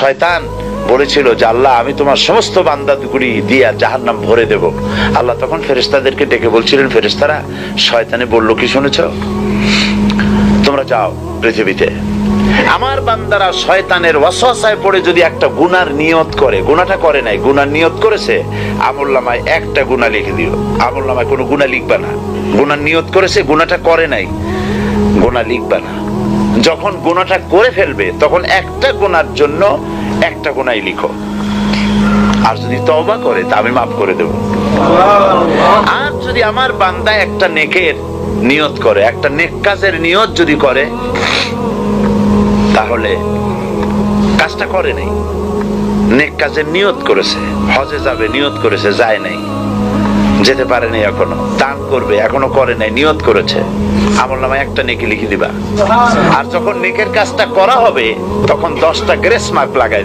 শয়তান বলেছিল যে আল্লাহ আমি তোমার সমস্ত বান্দাগুলি দিয়ে জাহান্নাম ভরে দেব। আল্লাহ তখন ফেরেশতাদেরকে ডেকে বলছিলেন, ফেরেশতারা শয়তানে বললো কি শুনেছো? তোমরা যাও পৃথিবীতে, আমার বান্দারা শয়তানের ওয়াসওয়াসায় পড়ে যদি একটা গুনার নিয়ত করে, গুনাহটা করে নাই, গুনার নিয়ত করেছে, আমলনামায় একটা গুনাহ লিখে দিও। আমলনামায় কোনো গুনাহ লিখবা না। গুনার নিয়ত করেছে, গুনাহটা করে নাই, গুনাহ লিখবা না। যখন গুনাহটা করে ফেলবে তখন একটা গুনার জন্য একটা গুনাহই লিখো, আর যদি তওবা করে তা আমি মাফ করে দেব। আর যদি আমার বান্দা একটা নেকের নিয়ত করে, একটা নেক কাজের নিয়ত যদি করে, তাহলে কাজটা করে নাই, নেক কাজের নিয়ত করেছে, হজে যাবে নিয়ত করেছে, যায় নাই, যেতে পারে নাই, এখনো দান করবে এখনো করে নাই, নিয়ত করেছে, আমলনামায় একটা নেকি লিখে দিবা। আর যখন নেকের কাজটা করা হবে তখন 10টা গ্রেস মার্ক লাগাই